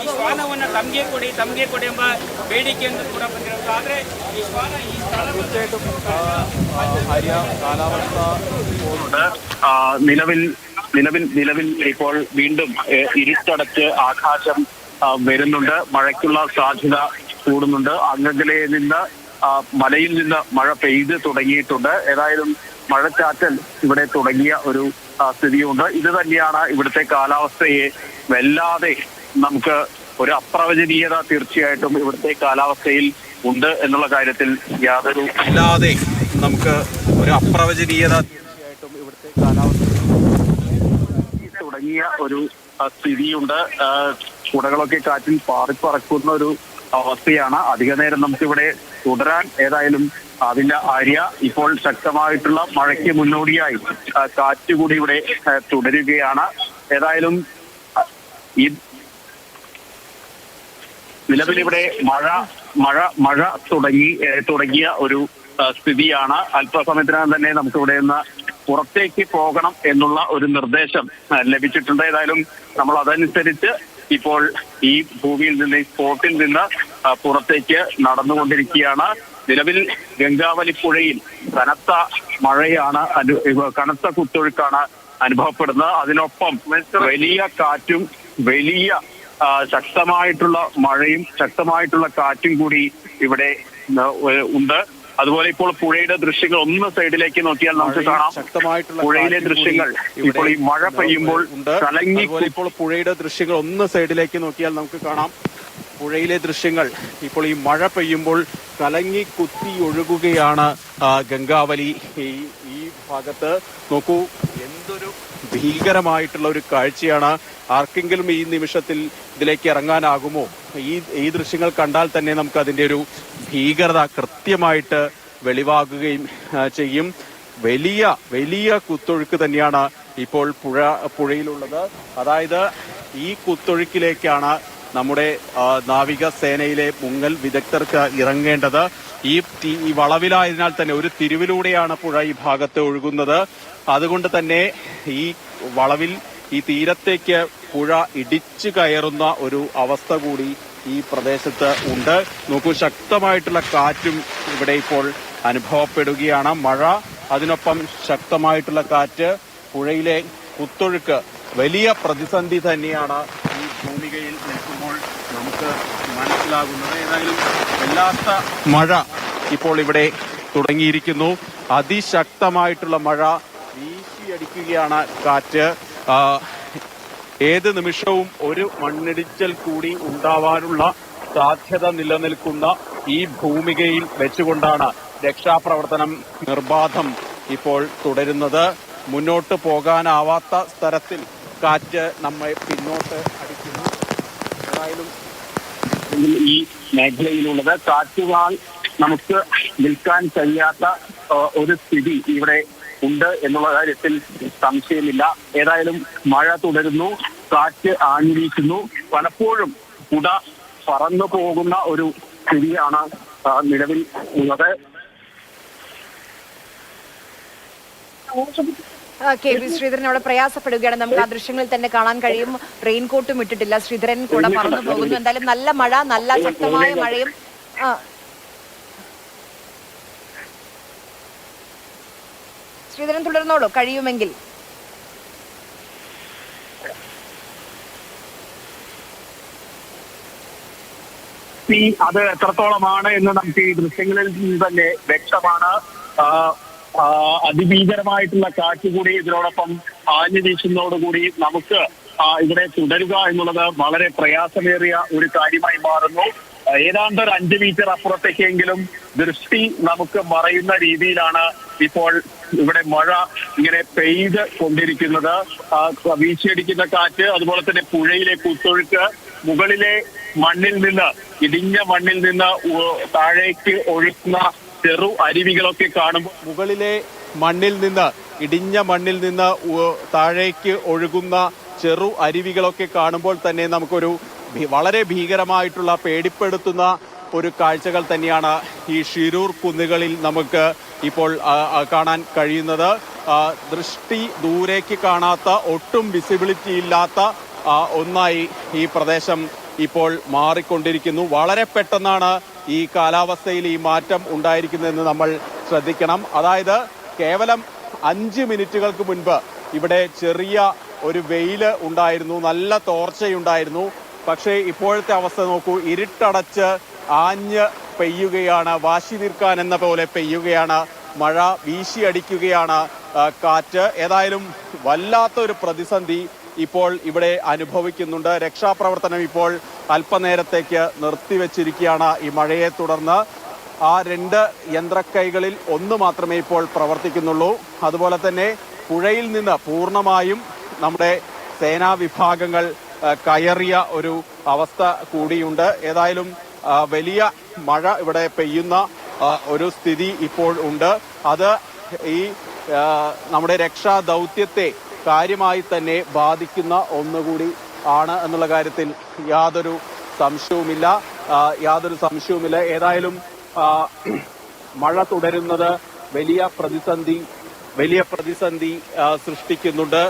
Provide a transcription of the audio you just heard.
ಈ ಶ್ವಾನವನ್ನು ತಮಗೆ ಕೊಡಿ ಎಂಬ ಬೇಡಿಕೆಯನ್ನು ಕೂಡ ಬಂದಿರೋದು. ಆದರೆ ಈ ಶ್ವಾನ ಈ നിലവിൽ ഇപ്പോൾ വീണ്ടും ഇരുട്ടടച്ച് ആകാശം വരുന്നുണ്ട്. മഴയ്ക്കുള്ള സാധ്യത കൂടുന്നുണ്ട്. അങ്ങകലയിൽ നിന്ന് മലയിൽ നിന്ന് മഴ പെയ്ത് തുടങ്ങിയിട്ടുണ്ട്. ഏതായാലും മഴച്ചാറ്റൽ ഇവിടെ തുടങ്ങിയ ഒരു സ്ഥിതിയുണ്ട്. ഇത് തന്നെയാണ് ഇവിടുത്തെ കാലാവസ്ഥയെ വല്ലാതെ നമുക്ക് ഒരു അപ്രവചനീയത തീർച്ചയായിട്ടും ഇവിടുത്തെ കാലാവസ്ഥയിൽ ഉണ്ട് എന്നുള്ള കാര്യത്തിൽ യാതൊരു ഇല്ലാതെ നമുക്ക് ഒരു അപ്രവചനീയത തീർച്ചയായിട്ടും ഇവിടുത്തെ കാലാവസ്ഥയിൽ തുടങ്ങിയ ഒരു സ്ഥിതിയുണ്ട്. കുടകളൊക്കെ കാറ്റിൽ പാറിപ്പറക്കുന്ന ഒരു അവസ്ഥയാണ്. അധിക നേരം നമുക്കിവിടെ തുടരാൻ ഏതായാലും അതിന്റെ ആര്യ ഇപ്പോൾ ശക്തമായിട്ടുള്ള മഴയ്ക്ക് മുന്നോടിയായി കാറ്റ് കൂടി ഇവിടെ തുടരുകയാണ്. ഏതായാലും ഈ നിലവിലിവിടെ മഴ തുടങ്ങിയ ഒരു സ്ഥിതിയാണ്. അല്പസമയത്തിനകം തന്നെ നമുക്കിവിടെ നിന്ന് പുറത്തേക്ക് പോകണം എന്നുള്ള ഒരു നിർദ്ദേശം ലഭിച്ചിട്ടുണ്ട്. ഏതായാലും നമ്മൾ അതനുസരിച്ച് ഇപ്പോൾ ഈ ഭൂമിയിൽ നിന്ന് ഈ സ്പോട്ടിൽ നിന്ന് പുറത്തേക്ക് നടന്നുകൊണ്ടിരിക്കുകയാണ്. നിലവിൽ ഗംഗാവലി പുഴയിൽ കനത്ത മഴയാണ്, കനത്ത കുത്തൊഴുക്കാണ് അനുഭവപ്പെടുന്നത്. അതിനൊപ്പം വലിയ കാറ്റും വലിയ ശക്തമായിട്ടുള്ള മഴയും ശക്തമായിട്ടുള്ള കാറ്റും കൂടി ഇവിടെ ഉണ്ട്. അതുപോലെ ഇപ്പോൾ പുഴയുടെ ദൃശ്യങ്ങൾ ഒന്ന് സൈഡിലേക്ക് നോക്കിയാൽ നമുക്ക് കാണാം. പുഴയിലെ ദൃശ്യങ്ങൾ ഇപ്പോൾ ഈ മഴ പെയ്യുമ്പോൾ കലങ്ങി. ഇപ്പോൾ പുഴയുടെ ദൃശ്യങ്ങൾ ഒന്ന് സൈഡിലേക്ക് നോക്കിയാൽ നമുക്ക് കാണാം. പുഴയിലെ ദൃശ്യങ്ങൾ ഇപ്പോൾ ഈ മഴ പെയ്യുമ്പോൾ കലങ്ങി കുത്തി ഒഴുകുകയാണ് ഗംഗാവലി. ഈ ഭാഗത്ത് നോക്കൂ, എന്തൊരു ഭീകരമായിട്ടുള്ള ഒരു കാഴ്ചയാണ്. ആർക്കെങ്കിലും ഈ നിമിഷത്തിൽ ഇതിലേക്ക് ഇറങ്ങാനാകുമോ? ഈ ദൃശ്യങ്ങൾ കണ്ടാൽ തന്നെ നമുക്ക് അതിന്റെ ഒരു ഭീകരത കൃത്യമായിട്ട് വെളിവാകുകയും ചെയ്യും. വലിയ കുത്തൊഴുക്ക് തന്നെയാണ് ഇപ്പോൾ പുഴയിലുള്ളത്. അതായത് ഈ കുത്തൊഴുക്കിലേക്കാണ് നമ്മുടെ നാവികസേനയിലെ മുങ്ങൽ വിദഗ്ധർക്ക് ഇറങ്ങേണ്ടത്. ഈ വളവിലായതിനാൽ തന്നെ ഒരു തിരിവിലൂടെയാണ് പുഴ ഈ ഭാഗത്ത് ഒഴുകുന്നത്. അതുകൊണ്ട് തന്നെ ഈ വളവിൽ ഈ തീരത്തേക്ക് പുഴ ഇടിച്ചു കയറുന്ന ഒരു അവസ്ഥ കൂടി ഈ പ്രദേശത്ത് ഉണ്ട്. നോക്കൂ, ശക്തമായിട്ടുള്ള കാറ്റും ഇവിടെ ഇപ്പോൾ അനുഭവപ്പെടുകയാണ്. മഴ, അതിനൊപ്പം ശക്തമായിട്ടുള്ള കാറ്റ്, പുഴയിലെ കുത്തൊഴുക്ക് വലിയ പ്രതിസന്ധി തന്നെയാണ് ഈ ഭൂമികയിൽ നിൽക്കുമ്പോൾ നമുക്ക് മനസ്സിലാകുന്നത്. ഏതായാലും വല്ലാത്ത മഴ ഇപ്പോൾ ഇവിടെ തുടങ്ങിയിരിക്കുന്നു. അതിശക്തമായിട്ടുള്ള മഴ വീശിയടിക്കുകയാണ് കാറ്റ്. ഏത് നിമിഷവും ഒരു മണ്ണിടിച്ചൽ കൂടി ഉണ്ടാവാനുള്ള സാധ്യത നിലനിൽക്കുന്ന ഈ ഭൂമികയിൽ വെച്ചുകൊണ്ടാണ് രക്ഷാപ്രവർത്തനം നിർബാധം ഇപ്പോൾ തുടരുന്നത്. മുന്നോട്ട് പോകാനാവാത്ത തരത്തിൽ കാറ്റ് നമ്മെ പിന്നോട്ട് അടിക്കുന്നു. ഏതായാലും ഈ മേഖലയിലുള്ളത് കാറ്റുവാൾ നമുക്ക് നിൽക്കാൻ കഴിയാത്ത ഒരു സ്ഥിതി ഇവിടെ ഉണ്ട് എന്നുള്ള കാര്യത്തിൽ സംശയമില്ല. ഏതായാലും മഴ തുടരുന്നു, കാറ്റ് ആഞ്ഞുവീശുന്നു. പലപ്പോഴും കുട പറന്നു പോകുന്ന ഒരു സ്ഥിതിയാണ് നിലവിൽ ഉള്ളത്. കെ വി ശ്രീധരൻ അവിടെ പ്രയാസപ്പെടുകയാണ്. നമുക്ക് ആ ദൃശ്യങ്ങളിൽ തന്നെ കാണാൻ കഴിയും. റെയിൻകോട്ടും ഇട്ടിട്ടില്ല ശ്രീധരൻ. കൂടെ പറന്നു പോകുന്നു. എന്തായാലും നല്ല മഴ, നല്ല ശക്തമായ മഴയും. ശ്രീധരൻ തുടർന്നോളൂ കഴിയുമെങ്കിൽ. അത് എത്രത്തോളമാണ് എന്ന് നമുക്ക് ഈ ദൃശ്യങ്ങളിൽ നിന്ന് തന്നെ വ്യക്തമാണ്. അതിഭീകരമായിട്ടുള്ള കാറ്റ് കൂടി ഇതിനോടൊപ്പം ആഞ്ഞു വീശുന്നതോടുകൂടി നമുക്ക് ഇവിടെ തുടരുക എന്നുള്ളത് വളരെ പ്രയാസമേറിയ ഒരു കാര്യമായി മാറുന്നു. ഏതാണ്ട് ഒരു 5 മീറ്റർ അപ്പുറത്തേക്കെങ്കിലും ദൃഷ്ടി നമുക്ക് മറയുന്ന രീതിയിലാണ് ഇപ്പോൾ ഇവിടെ മഴ ഇങ്ങനെ പെയ്ത് കൊണ്ടിരിക്കുന്നത്. വീശിയടിക്കുന്ന കാറ്റ്, അതുപോലെ തന്നെ പുഴയിലെ കുത്തൊഴുക്ക്, മുകളിലെ മണ്ണിൽ നിന്ന്, ഇടിഞ്ഞ മണ്ണിൽ നിന്ന് താഴേക്ക് ഒഴുക്കുന്ന ചെറു അരുവികളൊക്കെ കാണുമ്പോൾ, മുകളിലെ മണ്ണിൽ നിന്ന്, ഇടിഞ്ഞ മണ്ണിൽ നിന്ന് താഴേക്ക് ഒഴുകുന്ന ചെറു അരുവികളൊക്കെ കാണുമ്പോൾ തന്നെ നമുക്കൊരു വളരെ ഭീകരമായിട്ടുള്ള, പേടിപ്പെടുത്തുന്ന ഒരു കാഴ്ചകൾ തന്നെയാണ് ഈ ഷിരൂർ കുന്നുകളിൽ നമുക്ക് ഇപ്പോൾ കാണാൻ കഴിയുന്നത്. ദൃഷ്ടി ദൂരേക്ക് കാണാത്ത, ഒട്ടും വിസിബിലിറ്റി ഇല്ലാത്ത ഒന്നായി ഈ പ്രദേശം ഇപ്പോൾ മാറിക്കൊണ്ടിരിക്കുന്നു. വളരെ പെട്ടെന്നാണ് ഈ കാലാവസ്ഥയിൽ ഈ മാറ്റം ഉണ്ടായിരിക്കുന്നതെന്ന് നമ്മൾ ശ്രദ്ധിക്കണം. അതായത് കേവലം 5 മിനിറ്റുകൾക്ക് മുൻപ് ഇവിടെ ചെറിയ ഒരു വെയില് ഉണ്ടായിരുന്നു, നല്ല തോർച്ചയുണ്ടായിരുന്നു. പക്ഷേ ഇപ്പോഴത്തെ അവസ്ഥ നോക്കൂ, ഇരുട്ടടച്ച് ആഞ്ഞ് പെയ്യുകയാണ്, വാശി തീർക്കാൻ എന്ന പോലെ പെയ്യുകയാണ്, മഴ വീശിയടിക്കുകയാണ്, കാറ്റ്. ഏതായാലും വല്ലാത്തൊരു പ്രതിസന്ധി ഇപ്പോൾ ഇവിടെ അനുഭവിക്കുന്നുണ്ട്. രക്ഷാപ്രവർത്തനം ഇപ്പോൾ അല്പനേരത്തേക്ക് നിർത്തിവെച്ചിരിക്കുകയാണ് ഈ മഴയെ തുടർന്ന്. ആ 2 യന്ത്രക്കൈകളിൽ ഒന്ന് മാത്രമേ ഇപ്പോൾ പ്രവർത്തിക്കുന്നുള്ളൂ. അതുപോലെ തന്നെ പുഴയിൽ നിന്ന് പൂർണ്ണമായും നമ്മുടെ സേനാ വിഭാഗങ്ങൾ കയറിയ ഒരു അവസ്ഥ കൂടിയുണ്ട്. ഏതായാലും വലിയ മഴ ഇവിടെ പെയ്യുന്ന ഒരു സ്ഥിതി ഇപ്പോൾ ഉണ്ട്. അത് ഈ നമ്മുടെ രക്ഷാ ദൗത്യത്തെ കാര്യമായി തന്നെ ബാധിക്കുന്ന ഒന്നുകൂടി ആണ് എന്നുള്ള കാര്യത്തിൽ യാതൊരു സംശയവുമില്ല. ഏതായാലും മഴ തുടരുന്നത് വലിയ പ്രതിസന്ധി സൃഷ്ടിക്കുന്നുണ്ട്.